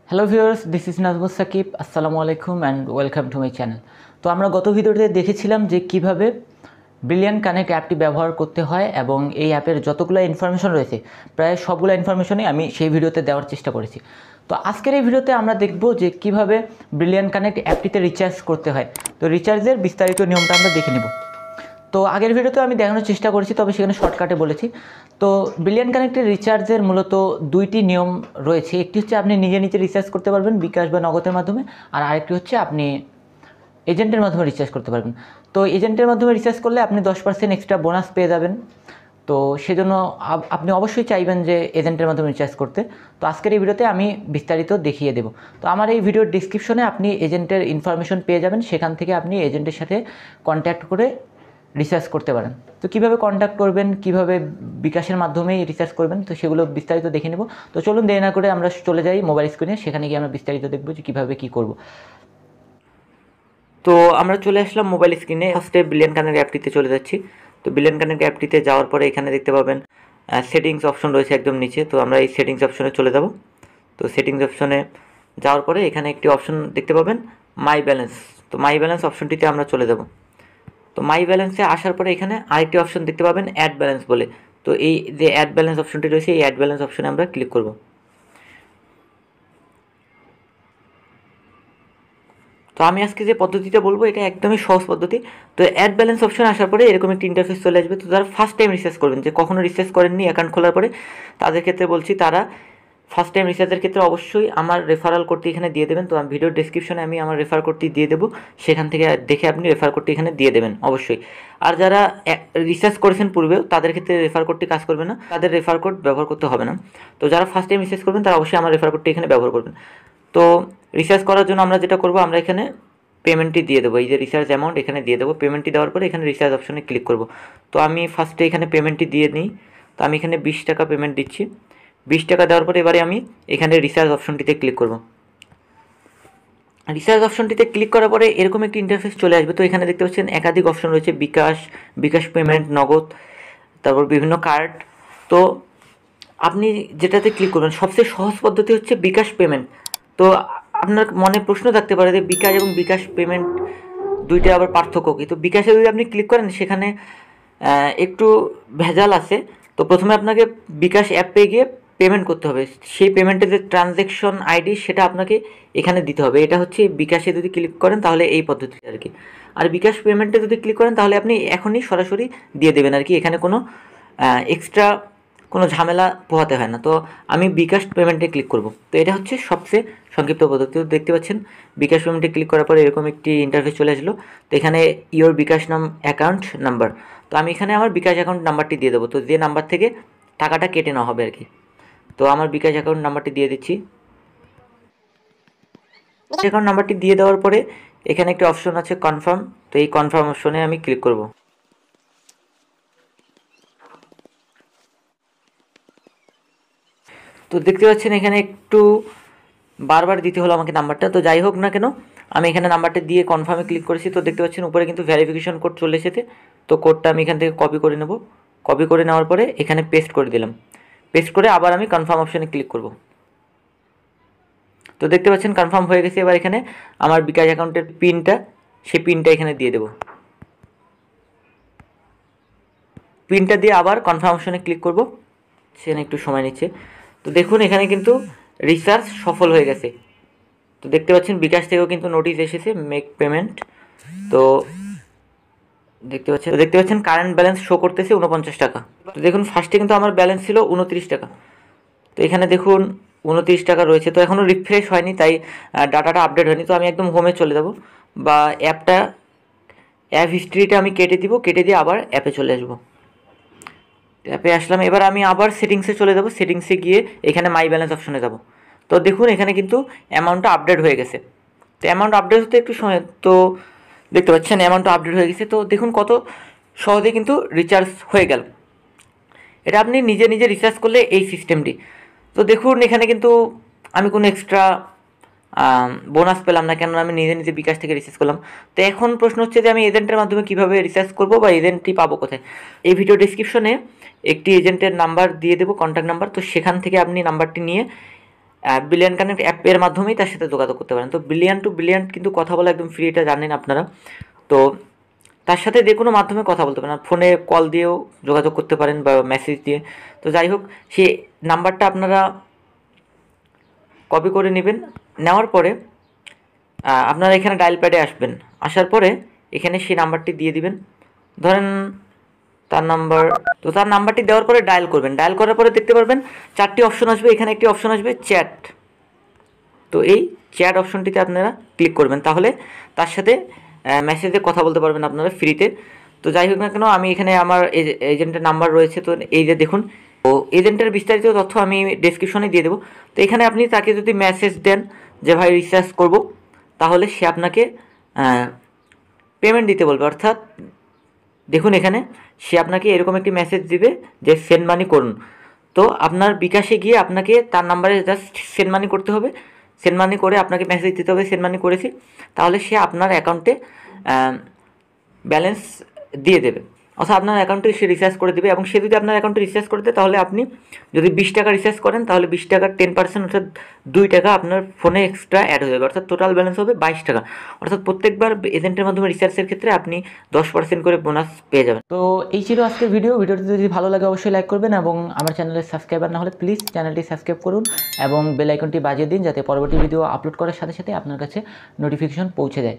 Hello viewers, this is Nazmus Sakib. আসসালামু আলাইকুম and welcome to my channel. তো আমরা গত ভিডিওতে দেখেছিলাম যে কিভাবে ব্রিলিয়ান্ট কানেক্ট অ্যাপটি ব্যবহার করতে হয় এবং এই অ্যাপের যতগুলো ইনফরমেশন রয়েছে প্রায় সবগুলো ইনফরমেশনই আমি সেই ভিডিওতে দেওয়ার চেষ্টা করেছি। তো আজকের এই ভিডিওতে আমরা দেখব যে কিভাবে ব্রিলিয়ান্ট কানেক্ট অ্যাপটিতে রিচার্জ করতে হয়। তো রিচার্জের বিস্তারিত নিয়মটা আমরা দেখে নেব। তো আগের ভিডিওতে আমি দেখানোর চেষ্টা করেছি, তবে সেখানে শর্টকাটে বলেছি। তো ব্রিলিয়ান্ট কানেক্টের রিচার্জের মূলত দুইটি নিয়ম রয়েছে। একটি হচ্ছে আপনি নিজে নিজে রিচার্জ করতে পারবেন বিকাশ বা নগদের মাধ্যমে, আর আরেকটি হচ্ছে আপনি এজেন্টের মাধ্যমে রিচার্জ করতে পারবেন। তো এজেন্টের মাধ্যমে রিচার্জ করলে আপনি 10% এক্সট্রা বোনাস পেয়ে যাবেন। তো সেজন্য আপনি অবশ্যই চাইবেন যে এজেন্টের মাধ্যমে রিচার্জ করতে। তো আজকের এই ভিডিওতে আমি বিস্তারিত দেখিয়ে দেব। তো আমার এই ভিডিওর ডিসক্রিপশনে আপনি এজেন্টের ইনফরমেশন পেয়ে যাবেন, সেখান থেকে আপনি এজেন্টের সাথে কন্ট্যাক্ট করে রিসার্চ করতে পারেন। তো কীভাবে কন্ট্যাক্ট করবেন, কীভাবে বিকাশের মাধ্যমেই রিসার্চ করবেন, তো সেগুলো বিস্তারিত দেখে নেব। তো চলুন দেরি না করে আমরা চলে যাই মোবাইল স্ক্রিনে, সেখানে গিয়ে আমরা বিস্তারিত দেখব যে কীভাবে কী করব। তো আমরা চলে আসলাম মোবাইল স্ক্রিনে। ফার্স্টে ব্রিলিয়ান্ট কানেক্ট অ্যাপটিতে চলে যাচ্ছি। তো ব্রিলিয়ান্ট কানেক্ট অ্যাপটিতে যাওয়ার পরে এখানে দেখতে পাবেন সেটিংস অপশন রয়েছে একদম নিচে। তো আমরা এই সেটিংস অপশনে চলে যাব। তো সেটিংস অপশনে যাওয়ার পরে এখানে একটি অপশন দেখতে পাবেন মাই ব্যালেন্স। তো মাই ব্যালেন্স অপশনটিতে আমরা চলে যাব। তো মাই ব্যালেন্সে আসার পরে এখানে আরেকটি অপশন দেখতে পাবেন অ্যাড ব্যালেন্স বলে। তো এই যে অ্যাড ব্যালেন্স অপশনটি রয়েছে, এই অ্যাড ব্যালেন্স অপশনে আমরা ক্লিক করব। তো আমি আজকে যে পদ্ধতিটা বলবো এটা একদমই সহজ পদ্ধতি। তো অ্যাড ব্যালেন্স অপশন আসার পরে এরকম একটি ইন্টারফেস চলে আসবে। তো যারা ফার্স্ট টাইম রিচার্জ করবেন, যে কখনো রিচার্জ করেননি অ্যাকাউন্ট খোলার পরে, তাদের ক্ষেত্রে বলছি তারা ফার্স্ট টাইম রিচার্জের ক্ষেত্রে অবশ্যই আমার রেফারাল কোডটি এখানে দিয়ে দেবেন। তো আমি ভিডিওর ডেসক্রিপশনে আমি আমার রেফার কোডটি দিয়ে দেবো, সেখান থেকে দেখে আপনি রেফার কোডটি এখানে দিয়ে দেবেন অবশ্যই। আর যারা রিচার্জ করেছেন পূর্বেও, তাদের ক্ষেত্রে রেফার কোডটি কাজ করবে না, তাদের রেফার কোড ব্যবহার করতে হবে না। তো যারা ফার্স্ট টাইম রিচার্জ করবেন তারা অবশ্যই আমার রেফার কোডটি এখানে ব্যবহার করবেন। তো রিচার্জ করার জন্য আমরা যেটা করবো, আমরা এখানে পেমেন্টটি দিয়ে দেবো। এই যে রিচার্জ অ্যামাউন্ট এখানে দিয়ে দেবো। পেমেন্টটি দেওয়ার পরে এখানে রিচার্জ অপশনে ক্লিক করব। তো আমি ফার্স্টে এখানে পেমেন্টটি দিয়ে নিই। তো আমি এখানে 20 টাকা পেমেন্ট দিচ্ছি। 20 টাকা দেওয়ার পরে এবারে আমি এখানে রিচার্জ অপশনটিতে ক্লিক করব। রিচার্জ অপশনটিতে ক্লিক করার পরে এরকম একটি ইন্টারফেস চলে আসবে। তো এখানে দেখতে পাচ্ছেন একাধিক অপশন রয়েছে, বিকাশ, বিকাশ পেমেন্ট, নগদ, তারপর বিভিন্ন কার্ড। তো আপনি যেটাতে ক্লিক করবেন, সবচেয়ে সহজ পদ্ধতি হচ্ছে বিকাশ পেমেন্ট। তো আপনার মনে প্রশ্ন থাকতে পারে যে বিকাশ এবং বিকাশ পেমেন্ট দুইটা আবার পার্থক্য কী? তো বিকাশে যদি আপনি ক্লিক করেন সেখানে একটু ভেজাল আছে। তো প্রথমে আপনাকে বিকাশ অ্যাপে গিয়ে পেমেন্ট করতে হবে। সেই পেমেন্টের যে ট্রানজ্যাকশন আইডি সেটা আপনাকে এখানে দিতে হবে। এটা হচ্ছে বিকাশে যদি ক্লিক করেন তাহলে এই পদ্ধতি আর কি। আর বিকাশ পেমেন্টে যদি ক্লিক করেন তাহলে আপনি এখনই সরাসরি দিয়ে দেবেন আর কি। এখানে কোনো এক্সট্রা কোনো ঝামেলা পোহাতে হয় না। তো আমি বিকাশ পেমেন্টে ক্লিক করব। তো এটা হচ্ছে সবচেয়ে সংক্ষিপ্ত পদ্ধতি। তো দেখতে পাচ্ছেন বিকাশ পেমেন্টে ক্লিক করার পরে এরকম একটি ইন্টারফেস চলে আসলো। তো এখানে ইওর বিকাশ অ্যাকাউন্ট নাম্বার। তো আমি এখানে আমার বিকাশ অ্যাকাউন্ট নাম্বারটি দিয়ে দেবো। তো যে নাম্বার থেকে টাকাটা কেটে নেওয়া হবে আর কি। তো আমার বিকাশ অ্যাকাউন্ট নাম্বারটি দিয়ে দিচ্ছি। অ্যাকাউন্ট নাম্বারটি দিয়ে দেওয়ার পরে এখানে একটি অপশন আছে কনফার্ম। তো এই কনফার্ম অপশনে আমি ক্লিক করব। তো দেখতে পাচ্ছেন এখানে একটু বারবার দিতে হলো আমাকে নাম্বারটা। তো যাই হোক না কেন, আমি এখানে নাম্বারটা দিয়ে কনফার্মে ক্লিক করেছি। তো দেখতে পাচ্ছেন উপরে কিন্তু ভেরিফিকেশন কোড চলে এসেছে। তো কোডটা আমি এখান থেকে কপি করে নেব। কপি করে নেওয়ার পরে এখানে পেস্ট করে দিলাম। পেস্ট করে আবার আমি কনফার্ম অপশানে ক্লিক করব। তো দেখতে পাচ্ছেন কনফার্ম হয়ে গেছে। এবার এখানে আমার বিকাশ অ্যাকাউন্টের পিনটা, সেই পিনটা এখানে দিয়ে দেব। পিনটা দিয়ে আবার কনফার্ম অপশানে ক্লিক করব। সেখানে একটু সময় নিচ্ছে। তো দেখুন এখানে কিন্তু রিচার্জ সফল হয়ে গেছে। তো দেখতে পাচ্ছেন বিকাশ থেকেও কিন্তু নোটিশ এসেছে মেক পেমেন্ট। তো দেখতে পাচ্ছেন কারেন্ট ব্যালেন্স শো করতেছে 49 টাকা। তো দেখুন ফার্স্টে কিন্তু আমার ব্যালেন্স ছিল 29 টাকা। তো এখানে দেখুন 29 টাকা রয়েছে। তো এখনও রিফ্রেশ হয়নি, তাই ডাটাটা আপডেট হয়নি। তো আমি একদম হোমে চলে যাব, বা অ্যাপ হিস্ট্রিটা আমি কেটে দিব। কেটে দিয়ে আবার অ্যাপে চলে আসবো। অ্যাপে আসলাম। এবার আমি আবার সেটিংসে চলে যাব। সেটিংসে গিয়ে এখানে মাই ব্যালেন্স অপশনে যাব। তো দেখুন এখানে কিন্তু অ্যামাউন্টটা আপডেট হয়ে গেছে। তো অ্যামাউন্ট আপডেট হতে একটু সময়, তো দেখতে পাচ্ছেন অ্যামাউন্টটা আপডেট হয়ে গেছে। তো দেখুন কত সহজে কিন্তু রিচার্জ হয়ে গেল। এটা আপনি নিজে নিজে রিচার্জ করলে এই সিস্টেমটি। তো দেখুন এখানে কিন্তু আমি কোনো এক্সট্রা বোনাস পেলাম না, কেননা আমি নিজে নিজে বিকাশ থেকে রিচার্জ করলাম। তো এখন প্রশ্ন হচ্ছে যে আমি এজেন্টের মাধ্যমে কীভাবে রিচার্জ করবো, বা এজেন্টটি পাবো কোথায়? এই ভিডিও ডিসক্রিপশনে একটি এজেন্টের নাম্বার দিয়ে দেবো, কন্ট্যাক্ট নাম্বার। তো সেখান থেকে আপনি নাম্বারটি নিয়ে ব্রিলিয়ান্ট কানেক্ট অ্যাপের মাধ্যমেই তার সাথে যোগাযোগ করতে পারেন। তো ব্রিলিয়ান্ট টু ব্রিলিয়ান্ট কিন্তু কথা বলা একদম ফ্রি, এটা জানেন আপনারা। তো তার সাথে যে কোনো মাধ্যমে কথা বলতে পারেন, ফোনে কল দিয়েও যোগাযোগ করতে পারেন বা মেসেজ দিয়ে। তো যাই হোক, সেই নাম্বারটা আপনারা কপি করে নেবেন। নেওয়ার পরে আপনারা এখানে ডায়াল প্যাডে আসবেন। আসার পরে এখানে সেই নাম্বারটি দিয়ে দিবেন। ধরেন তার নাম্বার, তো তার নাম্বারটি দেওয়ার পরে ডায়াল করবেন। ডায়াল করার পরে দেখতে পারবেন 4টি অপশন আসবে। এখানে একটি অপশন আসবে চ্যাট। তো এই চ্যাট অপশনটিতে আপনারা ক্লিক করবেন, তাহলে তার সাথে মেসেজে কথা বলতে পারবেন আপনারা ফ্রিতে। তো যাই হোক না কেন, আমি এখানে আমার এজেন্টের নাম্বার রয়েছে। তো এই যে দেখুন, তো এজেন্টের বিস্তারিত তথ্য আমি ডেসক্রিপশনে দিয়ে দেবো। তো এখানে আপনি তাকে যদি মেসেজ দেন যে ভাই রিচার্জ করব, তাহলে সে আপনাকে পেমেন্ট দিতে বলবে। অর্থাৎ দেখুন এখানে সে আপনাকে এরকম একটি মেসেজ দিবে যে সেন্ড মানি করুন। তো আপনার বিকাশে গিয়ে আপনাকে তার নাম্বারে জাস্ট সেন্ড মানি করতে হবে। সেন্ড মানি করে আপনাকে মেসেজ দিতে হবে সেন্ড মানি করেছি, তাহলে সে আপনার অ্যাকাউন্টে ব্যালেন্স দিয়ে দেবে। অর্থাৎ আপনার অ্যাকাউন্টে সে রিচার্জ করে দেবে। এবং সে যদি আপনার অ্যাকাউন্টে রিচার্জ করে দেয়, তাহলে আপনি যদি 20 টাকা রিচার্জ করেন, তাহলে 20 টাকার 10%, অর্থাৎ 2 টাকা আপনার ফোনে এক্সট্রা অ্যাড হয়ে যাবে। অর্থাৎ টোটাল ব্যালেন্স হবে 22 টাকা। অর্থাৎ প্রত্যেকবার এজেন্টের মাধ্যমে রিচার্জের ক্ষেত্রে আপনি 10% করে বোনাস পেয়ে যাবেন। তো এই ছিল আজকের ভিডিওটি যদি ভালো লাগে অবশ্যই লাইক করবেন, এবং আমার চ্যানেলের সাবস্ক্রাইবার না হলে প্লিজ চ্যানেলটি সাবস্ক্রাইব করুন এবং বেল আইকনটি বাজিয়ে দিন, যাতে পরবর্তী ভিডিও আপলোড করার সাথে সাথে আপনার কাছে নোটিফিকেশন পৌঁছে যায়।